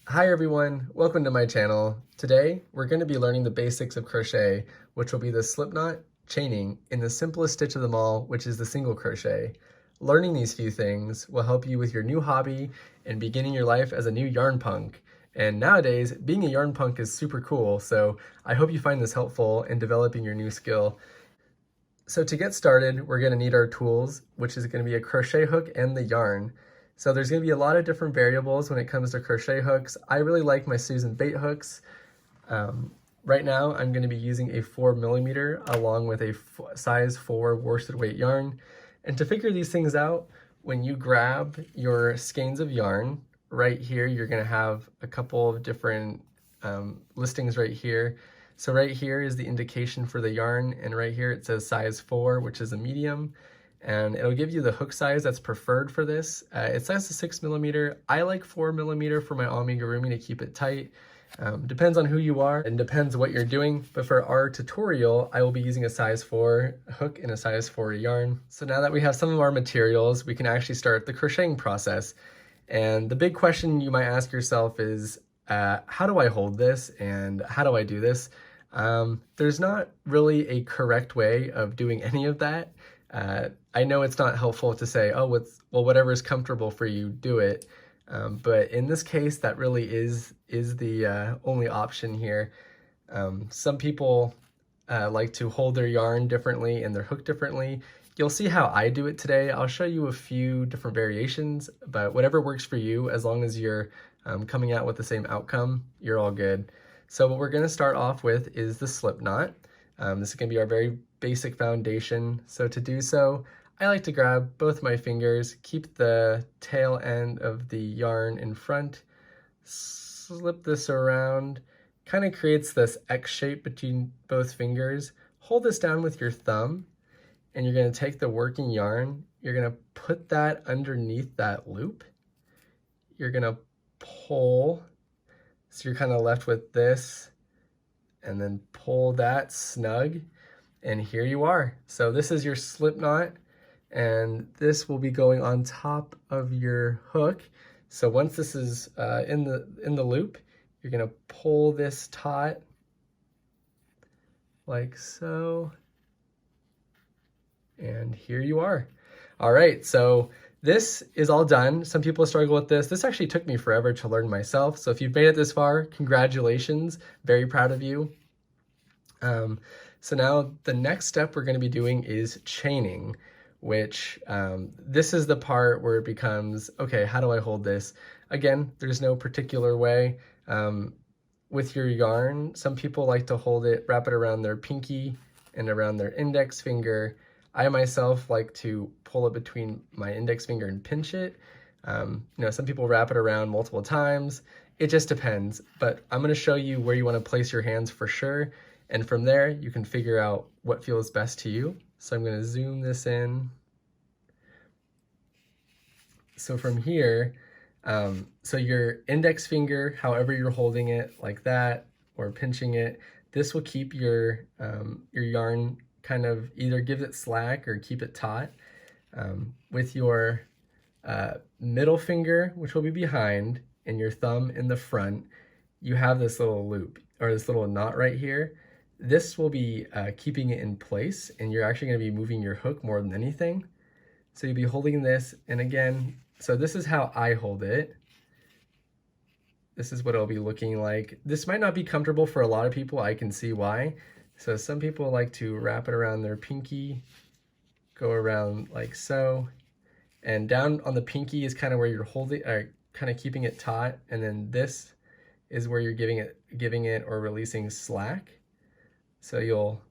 Hi everyone, welcome to my channel. Today we're going to be learning the basics of crochet, which will be the slipknot, chaining, in the simplest stitch of them all, which is the single crochet. Learning these few things will help you with your new hobby and beginning your life as a new yarn punk. And nowadays, being a yarn punk is super cool, so I hope you find this helpful in developing your new skill. So to get started, we're going to need our tools, which is going to be a crochet hook and the yarn. So there's going to be a lot of different variables when it comes to crochet hooks. I really like my Susan bait hooks. Right now, I'm going to be using a 4mm along with a size 4 worsted weight yarn. And to figure these things out, when you grab your skeins of yarn, right here, you're going to have a couple of different listings right here. So right here is the indication for the yarn, and right here it says size 4, which is a medium, and it'll give you the hook size that's preferred for this. It says 6mm. I like 4mm for my amigurumi to keep it tight. Depends on who you are and depends what you're doing, but for our tutorial, I will be using a size 4 hook and a size 4 yarn. So now that we have some of our materials, we can actually start the crocheting process. And the big question you might ask yourself is, how do I hold this and how do I do this? There's not really a correct way of doing any of that. I know it's not helpful to say, oh, well, whatever is comfortable for you, do it. But in this case, that really is the only option here. Some people like to hold their yarn differently and their hook differently. You'll see how I do it today. I'll show you a few different variations, but whatever works for you, as long as you're coming out with the same outcome, you're all good. So what we're going to start off with is the slip knot. This is going to be our very basic foundation. So to do so, I like to grab both my fingers, keep the tail end of the yarn in front, slip this around, kind of creates this X shape between both fingers. Hold this down with your thumb, and you're going to take the working yarn, you're going to put that underneath that loop. You're going to pull, so you're kind of left with this, and then pull that snug, and here you are. So this is your slip knot, and this will be going on top of your hook. So once this is in the loop, you're gonna pull this taut like so, and here you are. All right, so this is all done. Some people struggle with this. This actually took me forever to learn myself. So if you've made it this far, congratulations. Very proud of you. So now the next step we're going to be doing is chaining, which this is the part where it becomes, okay, how do I hold this? Again, there's no particular way. With your yarn, some people like to hold it, wrap it around their pinky and around their index finger. I myself like to pull it between my index finger and pinch it. Some people wrap it around multiple times. It just depends, but I'm gonna show you where you wanna place your hands for sure. And from there, you can figure out what feels best to you. So I'm gonna zoom this in. So from here, so your index finger, however you're holding it, like that, or pinching it, this will keep your yarn kind of either give it slack or keep it taut. With your middle finger, which will be behind, and your thumb in the front, you have this little loop, or this little knot right here. This will be keeping it in place, and you're actually going to be moving your hook more than anything. So you'll be holding this, and again, so this is how I hold it. This is what it'll be looking like. This might not be comfortable for a lot of people. I can see why. So some people like to wrap it around their pinky, go around like so, and down on the pinky is kind of where you're holding, or kind of keeping it taut, and then this is where you're giving it or releasing slack. So you'll,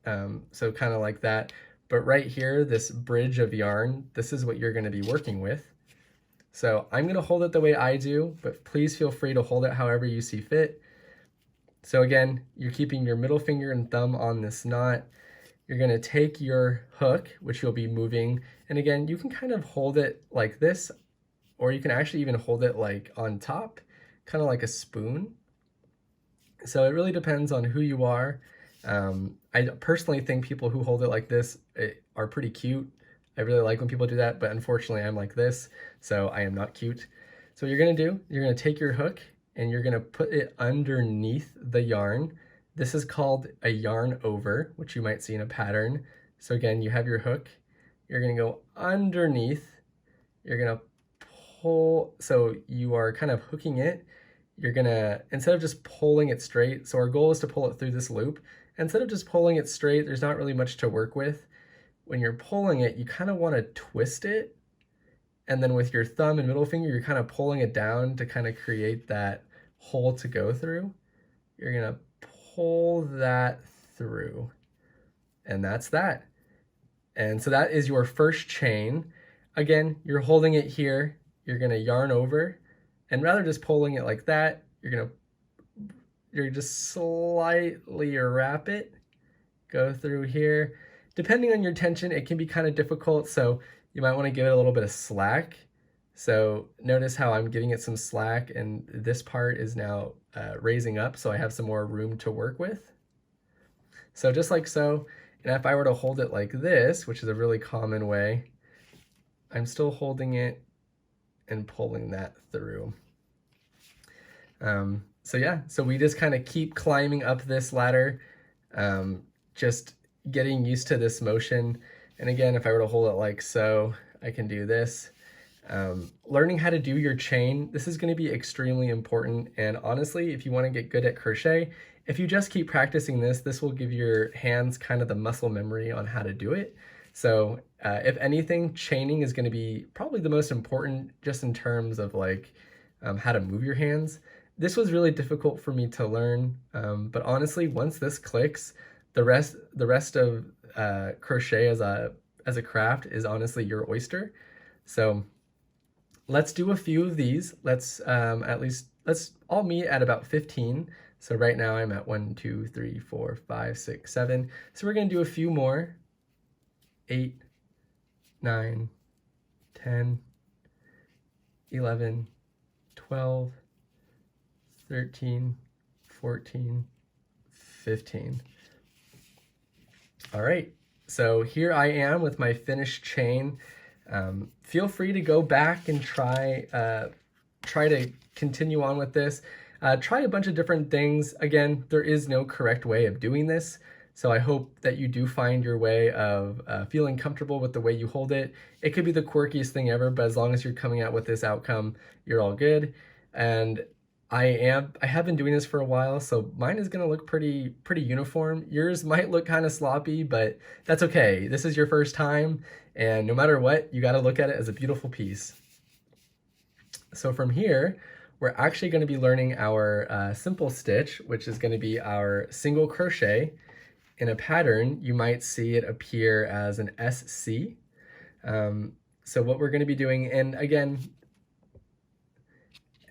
so kind of like that. But right here, this bridge of yarn, this is what you're going to be working with. So I'm going to hold it the way I do, but please feel free to hold it however you see fit. So again, you're keeping your middle finger and thumb on this knot. You're going to take your hook, which you'll be moving, and again, you can kind of hold it like this, or you can actually even hold it like on top, kind of like a spoon. So it really depends on who you are. I personally think people who hold it like this are pretty cute. I really like when people do that, but unfortunately I'm like this, so I am not cute. So what you're gonna do, you're gonna take your hook and you're gonna put it underneath the yarn. This is called a yarn over, which you might see in a pattern. So again, you have your hook, you're gonna go underneath, you're gonna pull, so you are kind of hooking it. You're gonna, instead of just pulling it straight, so our goal is to pull it through this loop. Instead of just pulling it straight, there's not really much to work with. When you're pulling it, you kind of want to twist it. And then with your thumb and middle finger, you're kind of pulling it down to kind of create that hole to go through. You're gonna pull that through. And that's that. And so that is your first chain. Again, you're holding it here. You're gonna yarn over. And rather just pulling it like that, you're just slightly wrap it, go through here. Depending on your tension, it can be kind of difficult, so you might want to give it a little bit of slack. So notice how I'm giving it some slack, and this part is now raising up, so I have some more room to work with. So just like so, and if I were to hold it like this, which is a really common way, I'm still holding it and pulling that through. So yeah, so we just kind of keep climbing up this ladder, just getting used to this motion. And again, if I were to hold it like so, I can do this. Learning how to do your chain, this is going to be extremely important. And honestly, if you want to get good at crochet, if you just keep practicing this, this will give your hands kind of the muscle memory on how to do it. So if anything, chaining is going to be probably the most important just in terms of like how to move your hands. This was really difficult for me to learn, but honestly, once this clicks, the rest of crochet as a craft is honestly your oyster. So let's do a few of these. Let's all meet at about 15. So right now I'm at 1, 2, 3, 4, 5, 6, 7. So we're gonna do a few more. 8, 9, 10, 11, 12, 13, 14, 15. All right, so here I am with my finished chain. Feel free to go back and try to continue on with this. Try a bunch of different things. Again, there is no correct way of doing this. So I hope that you do find your way of feeling comfortable with the way you hold it. It could be the quirkiest thing ever, but as long as you're coming out with this outcome, you're all good. And I have been doing this for a while, so mine is gonna look pretty uniform. Yours might look kind of sloppy, but that's okay. This is your first time, and no matter what, you gotta look at it as a beautiful piece. So from here, we're actually gonna be learning our simple stitch, which is gonna be our single crochet. In a pattern, you might see it appear as an SC. So what we're gonna be doing, and again,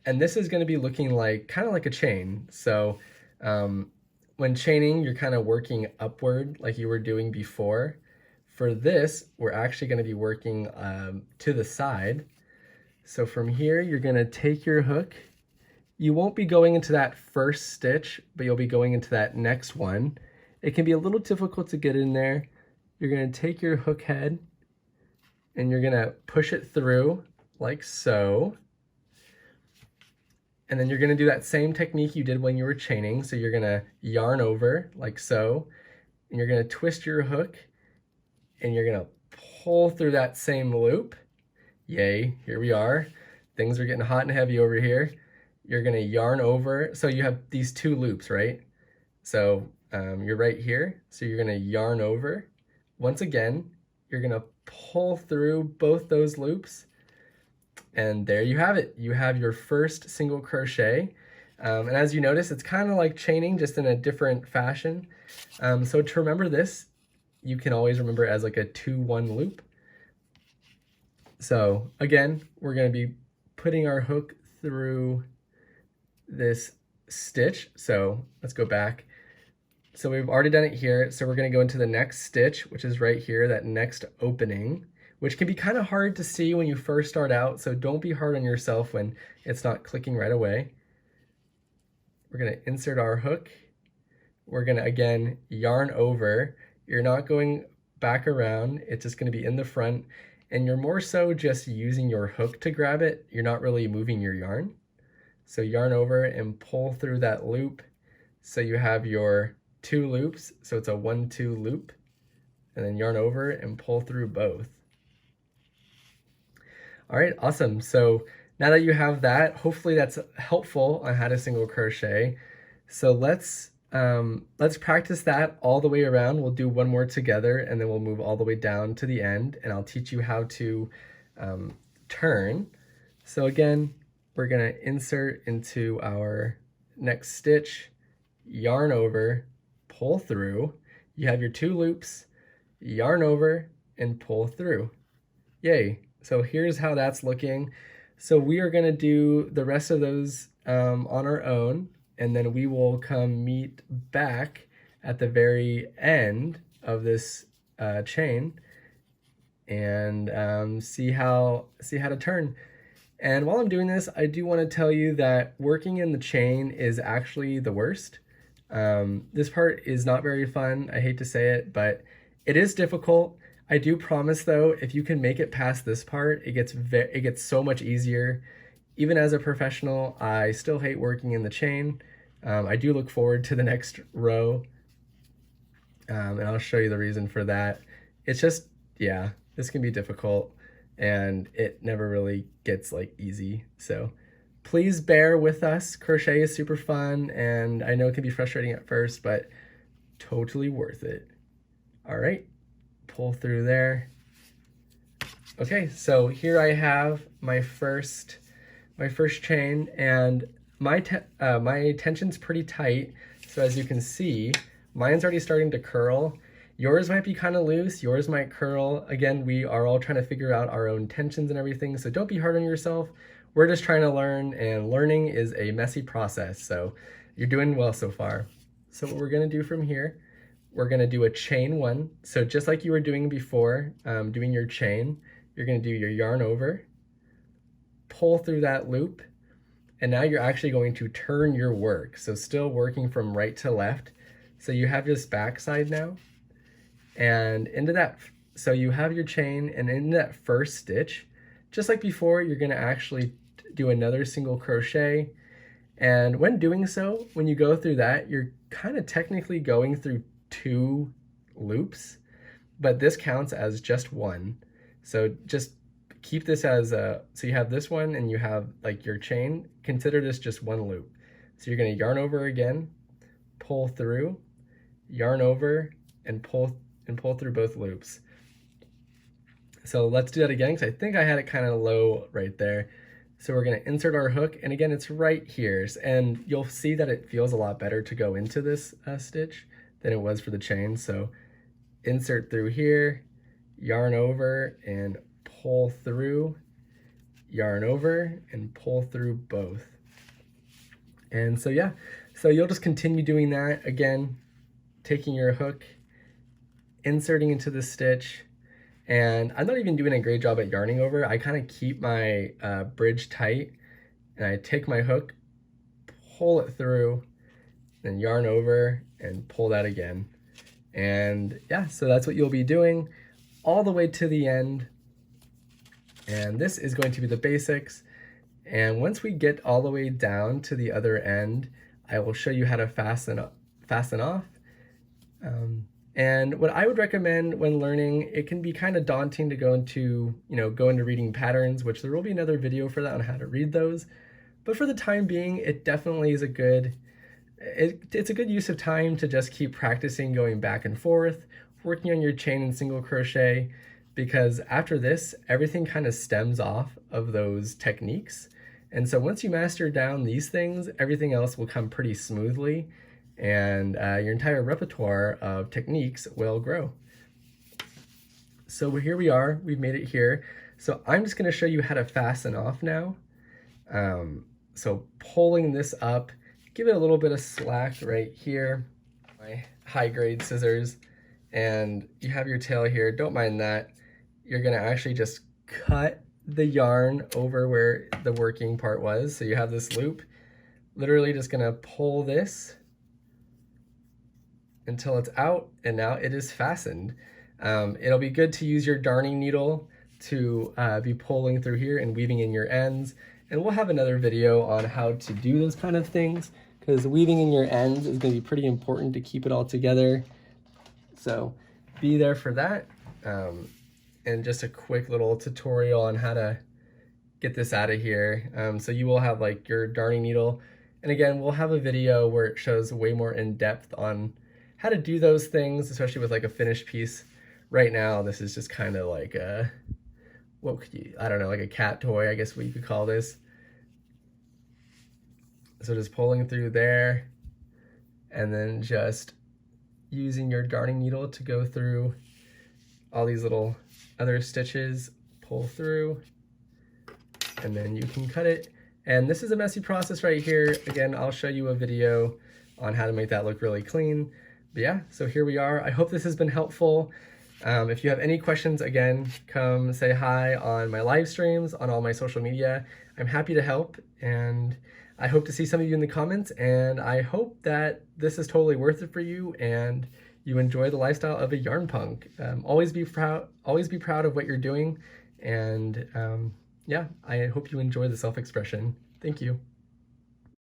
and this is going to be looking like kind of like a chain. So when chaining, you're kind of working upward like you were doing before. For this, we're actually going to be working to the side. So from here, you're going to take your hook. You won't be going into that first stitch, but you'll be going into that next one. It can be a little difficult to get in there. You're going to take your hook head and you're going to push it through like so. And then you're gonna do that same technique you did when you were chaining. So you're gonna yarn over like so, and you're gonna twist your hook, and you're gonna pull through that same loop. Yay, here we are. Things are getting hot and heavy over here. You're gonna yarn over. So you have these two loops, right? So you're right here. So you're gonna yarn over. Once again, you're gonna pull through both those loops. And there you have it. You have your first single crochet. And as you notice, it's kind of like chaining, just in a different fashion. So to remember this, you can always remember it as like a 2-1 loop. So again, we're going to be putting our hook through this stitch. So let's go back. So we've already done it here. So we're going to go into the next stitch, which is right here, that next opening, which can be kind of hard to see when you first start out, so don't be hard on yourself when it's not clicking right away. We're gonna insert our hook. We're gonna, again, yarn over. You're not going back around, it's just gonna be in the front. and you're more so just using your hook to grab it. You're not really moving your yarn. So yarn over and pull through that loop. So you have your 2 loops, so it's a 1-2 loop, and then yarn over and pull through both. All right, awesome. So now that you have that, hopefully that's helpful on how to single crochet. So let's practice that all the way around. We'll do one more together, and then we'll move all the way down to the end, and I'll teach you how to turn. So again, we're gonna insert into our next stitch, yarn over, pull through. You have your 2 loops, yarn over, and pull through. Yay. So here's how that's looking. So we are gonna do the rest of those on our own, and then we will come meet back at the very end of this chain and see how to turn. And while I'm doing this, I do want to tell you that working in the chain is actually the worst. This part is not very fun. I hate to say it, but it is difficult. I do promise though, if you can make it past this part, it gets so much easier. Even as a professional, I still hate working in the chain. I do look forward to the next row, and I'll show you the reason for that. It's just, yeah, this can be difficult, and it never really gets like easy. So please bear with us. Crochet is super fun, and I know it can be frustrating at first, but totally worth it. All right, pull through there. Okay, so here I have my first chain, and my tension's pretty tight. So as you can see, mine's already starting to curl. Yours might be kind of loose, yours might curl. Again, we are all trying to figure out our own tensions and everything, so don't be hard on yourself. We're just trying to learn, and learning is a messy process, so you're doing well so far. So what we're gonna do from here, we're gonna do a chain 1. So just like you were doing before, doing your chain, you're gonna do your yarn over, pull through that loop, and now you're actually going to turn your work. So still working from right to left. So you have this back side now, and into that, so you have your chain, and in that first stitch, just like before, you're gonna actually do another single crochet. And when doing so, when you go through that, you're kind of technically going through 2 loops, but this counts as just 1. So just keep this as so you have this one and you have like your chain, consider this just 1 loop. So you're gonna yarn over again, pull through, yarn over, and pull through both loops. So let's do that again, because I think I had it kind of low right there. So we're gonna insert our hook, and again, it's right here. And you'll see that it feels a lot better to go into this stitch than it was for the chain. So insert through here, yarn over, and pull through, yarn over, and pull through both. And so yeah, so you'll just continue doing that. Again, taking your hook, inserting into the stitch, and I'm not even doing a great job at yarning over. I kind of keep my bridge tight, and I take my hook, pull it through, then yarn over and pull that again. And yeah, so that's what you'll be doing all the way to the end. And this is going to be the basics. And once we get all the way down to the other end, I will show you how to fasten off. And what I would recommend when learning, it can be kind of daunting to go into reading patterns, which there will be another video for that on how to read those. But for the time being, it definitely is it's a good use of time to just keep practicing going back and forth, working on your chain and single crochet, because after this, everything kind of stems off of those techniques. And so once you master down these things, everything else will come pretty smoothly, and your entire repertoire of techniques will grow. So here we are, we've made it here. So I'm just gonna show you how to fasten off now. So pulling this up, give it a little bit of slack right here. My high grade scissors, and you have your tail here, don't mind that. You're gonna actually just cut the yarn over where the working part was. So you have this loop, literally just gonna pull this until it's out, and now it is fastened. It'll be good to use your darning needle, to be pulling through here and weaving in your ends. And we'll have another video on how to do those kind of things, because weaving in your ends is going to be pretty important to keep it all together. So be there for that. And just a quick little tutorial on how to get this out of here. So you will have like your darning needle. And again, we'll have a video where it shows way more in depth on how to do those things, especially with like a finished piece. Right now, this is just kind of like a, what could you, I don't know, like a cat toy, I guess what you could call this. So just pulling through there and then just using your darning needle to go through all these little other stitches, pull through, and then you can cut it. And this is a messy process right here. Again, I'll show you a video on how to make that look really clean. But yeah, so here we are. I hope this has been helpful. If you have any questions, again, come say hi on my live streams, on all my social media. I'm happy to help, and I hope to see some of you in the comments, and I hope that this is totally worth it for you and you enjoy the lifestyle of a yarn punk. Always be proud of what you're doing, and yeah, I hope you enjoy the self-expression. Thank you.